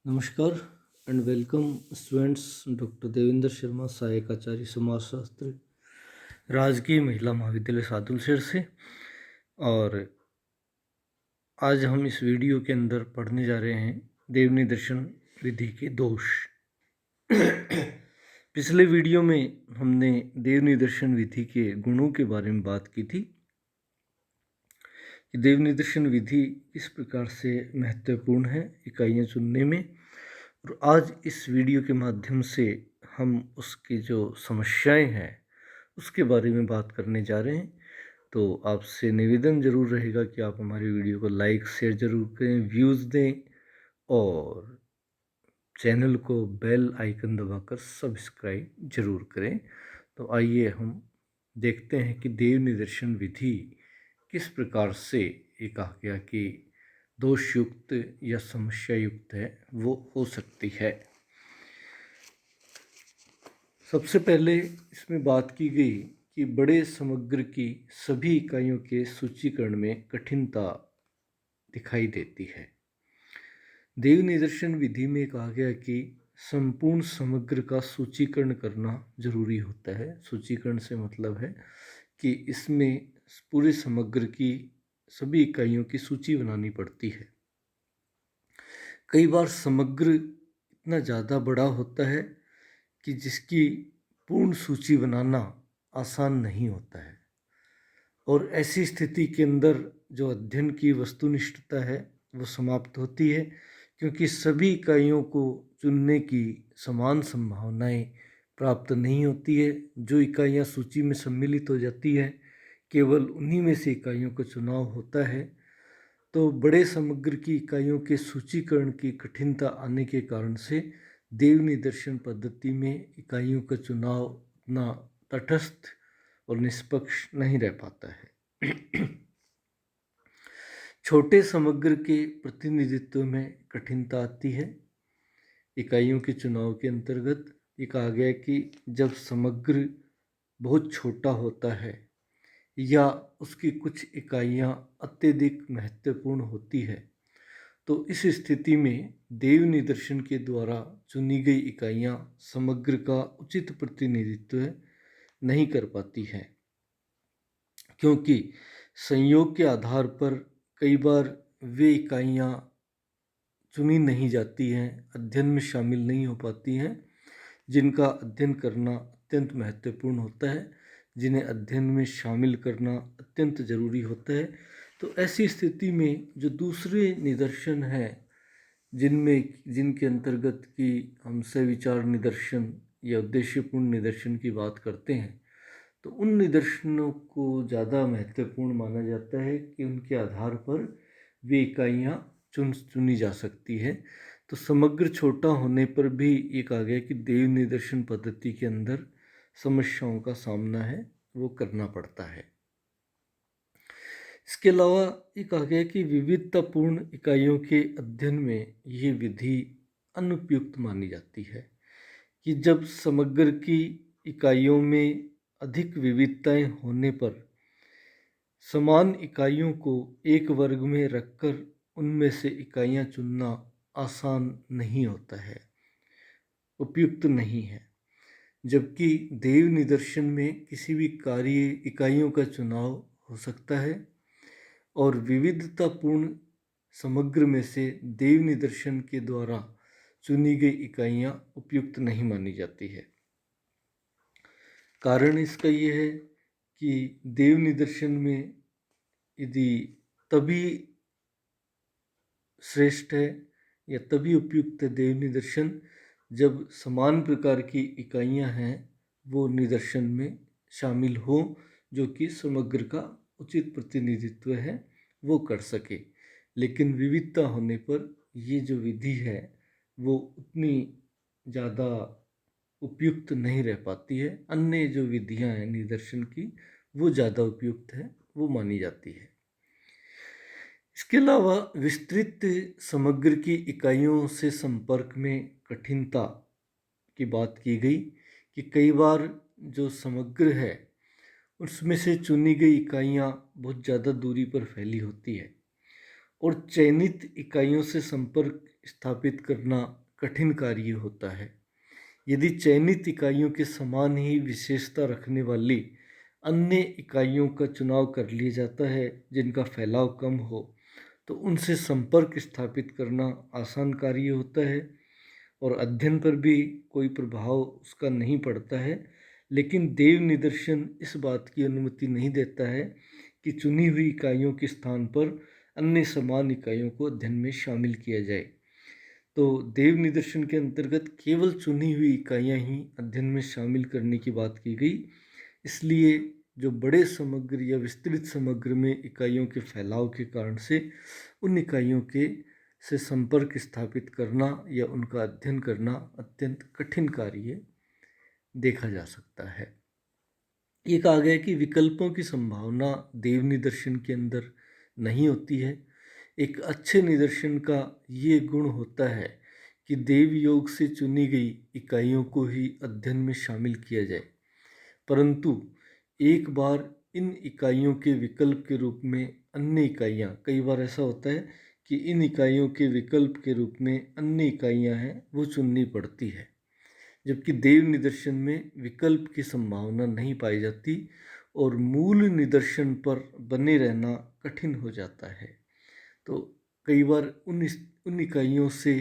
नमस्कार and welcome students. Doctor Devendra Sharma, सहायक आचार्य समाजशास्त्र, राजकीय महिला महाविद्यालय सादुलशहर से। और आज हम इस वीडियो के अंदर पढ़ने जा रहे हैं देवनी दर्शन विधि के दोष। पिछले वीडियो में हमने देवनी दर्शन विधि के गुणों के बारे में बात की थी कि देवनी दर्शन विधि किस प्रकार से महत्वपूर्ण है इकाइयाँ चुनने में। और आज इस वीडियो के माध्यम से हम उसकी जो समस्याएं हैं उसके बारे में बात करने जा रहे हैं। तो आपसे निवेदन जरूर रहेगा कि आप हमारी वीडियो को लाइक शेयर जरूर करें, व्यूज़ दें और चैनल को बेल आइकन दबाकर सब्सक्राइब जरूर करें। तो आइए हम देखते हैं कि देव निदर्शन विधि किस प्रकार से ये कहा गया कि दोषयुक्त या समस्या युक्त है वो हो सकती है। सबसे पहले इसमें बात की गई कि बड़े समग्र की सभी इकाइयों के सूचीकरण में कठिनता दिखाई देती है। देव निदर्शन विधि में कहा गया कि संपूर्ण समग्र का सूचीकरण करना जरूरी होता है। सूचीकरण से मतलब है कि इसमें पूरे समग्र की सभी इकाइयों की सूची बनानी पड़ती है। कई बार समग्र इतना ज़्यादा बड़ा होता है कि जिसकी पूर्ण सूची बनाना आसान नहीं होता है, और ऐसी स्थिति के अंदर जो अध्ययन की वस्तुनिष्ठता है वो समाप्त होती है, क्योंकि सभी इकाइयों को चुनने की समान संभावनाएं प्राप्त नहीं होती है। जो इकाइयाँ सूची में सम्मिलित हो जाती है केवल उन्हीं में से इकाइयों का चुनाव होता है। तो बड़े समग्र की इकाइयों के सूचीकरण की कठिनता आने के कारण से देव निदर्शन पद्धति में इकाइयों का चुनाव उतना तटस्थ और निष्पक्ष नहीं रह पाता है। छोटे समग्र के प्रतिनिधित्व में कठिनता आती है। इकाइयों के चुनाव के अंतर्गत ये कहा गया कि जब समग्र बहुत छोटा होता है या उसकी कुछ इकाइयाँ अत्यधिक महत्वपूर्ण होती है, तो इस स्थिति में देव निदर्शन के द्वारा चुनी गई इकाइयाँ समग्र का उचित प्रतिनिधित्व नहीं कर पाती हैं, क्योंकि संयोग के आधार पर कई बार वे इकाइयाँ चुनी नहीं जाती हैं, अध्ययन में शामिल नहीं हो पाती हैं, जिनका अध्ययन करना अत्यंत महत्वपूर्ण होता है, जिन्हें अध्ययन में शामिल करना अत्यंत ज़रूरी होता है। तो ऐसी स्थिति में जो दूसरे निदर्शन हैं जिनके अंतर्गत की हम सविचार निदर्शन या उद्देश्यपूर्ण निदर्शन की बात करते हैं, तो उन निदर्शनों को ज़्यादा महत्वपूर्ण माना जाता है कि उनके आधार पर वे इकाइयाँ चुनी जा सकती है। तो समग्र छोटा होने पर भी ये कहा गया कि देव निदर्शन पद्धति के अंदर समस्याओं का सामना है वो करना पड़ता है। इसके अलावा ये कहा गया कि विविधतापूर्ण इकाइयों के अध्ययन में ये विधि अनुपयुक्त मानी जाती है कि जब समग्र की इकाइयों में अधिक विविधताएं होने पर समान इकाइयों को एक वर्ग में रखकर उनमें से इकाइयाँ चुनना आसान नहीं होता है, उपयुक्त नहीं है। जबकि देव निदर्शन में किसी भी कार्य इकाइयों का चुनाव हो सकता है और विविधतापूर्ण समग्र में से देव निदर्शन के द्वारा चुनी गई इकाइयाँ उपयुक्त नहीं मानी जाती है। कारण इसका ये है कि देव निदर्शन में यदि तभी श्रेष्ठ है या तभी उपयुक्त है देव निदर्शन जब समान प्रकार की इकाइयाँ हैं वो निदर्शन में शामिल हो, जो कि समग्र का उचित प्रतिनिधित्व है वो कर सके। लेकिन विविधता होने पर ये जो विधि है वो उतनी ज़्यादा उपयुक्त नहीं रह पाती है। अन्य जो विधियां हैं निदर्शन की वो ज़्यादा उपयुक्त है, वो मानी जाती है। इसके अलावा विस्तृत समग्र की इकाइयों से संपर्क में कठिनता की बात की गई कि कई बार जो समग्र है उसमें से चुनी गई इकाइयाँ बहुत ज़्यादा दूरी पर फैली होती है और चयनित इकाइयों से संपर्क स्थापित करना कठिन कार्य होता है। यदि चयनित इकाइयों के समान ही विशेषता रखने वाली अन्य इकाइयों का चुनाव कर लिया जाता है जिनका फैलाव कम हो, तो उनसे संपर्क स्थापित करना आसान कार्य होता है और अध्ययन पर भी कोई प्रभाव उसका नहीं पड़ता है। लेकिन देव निदर्शन इस बात की अनुमति नहीं देता है कि चुनी हुई इकाइयों के स्थान पर अन्य समान इकाइयों को अध्ययन में शामिल किया जाए। तो देव निदर्शन के अंतर्गत केवल चुनी हुई इकाइयाँ ही अध्ययन में शामिल करने की बात की गई। इसलिए जो बड़े समग्र या विस्तृत समग्र में इकाइयों के फैलाव के कारण से उन इकाइयों के से संपर्क स्थापित करना या उनका अध्ययन करना अत्यंत कठिन कार्य देखा जा सकता है। ये कहा गया कि विकल्पों की संभावना देव निदर्शन के अंदर नहीं होती है। एक अच्छे निदर्शन का ये गुण होता है कि देव योग से चुनी गई इकाइयों को ही अध्ययन में शामिल किया जाए, परंतु एक बार इन इकाइयों के विकल्प के रूप में अन्य इकाइयाँ, कई बार ऐसा होता है कि इन इकाइयों के विकल्प के रूप में अन्य इकाइयाँ हैं वो चुननी पड़ती है, जबकि देव निदर्शन में विकल्प की संभावना नहीं पाई जाती और मूल निदर्शन पर बने रहना कठिन हो जाता है। तो कई बार उन इकाइयों से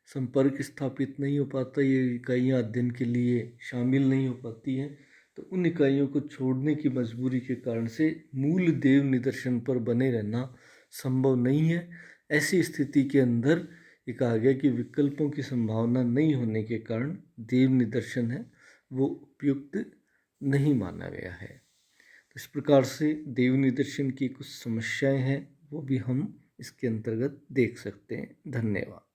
संपर्क स्थापित नहीं हो पाता, ये इकाइयाँ अध्ययन के लिए शामिल नहीं हो पाती हैं, तो उन इकाइयों को छोड़ने की मजबूरी के कारण से मूल देव निदर्शन पर बने रहना संभव नहीं है। ऐसी स्थिति के अंदर ये कहा गया कि विकल्पों की संभावना नहीं होने के कारण देव निदर्शन है वो उपयुक्त नहीं माना गया है। तो इस प्रकार से देव निदर्शन की कुछ समस्याएं हैं वो भी हम इसके अंतर्गत देख सकते हैं। धन्यवाद।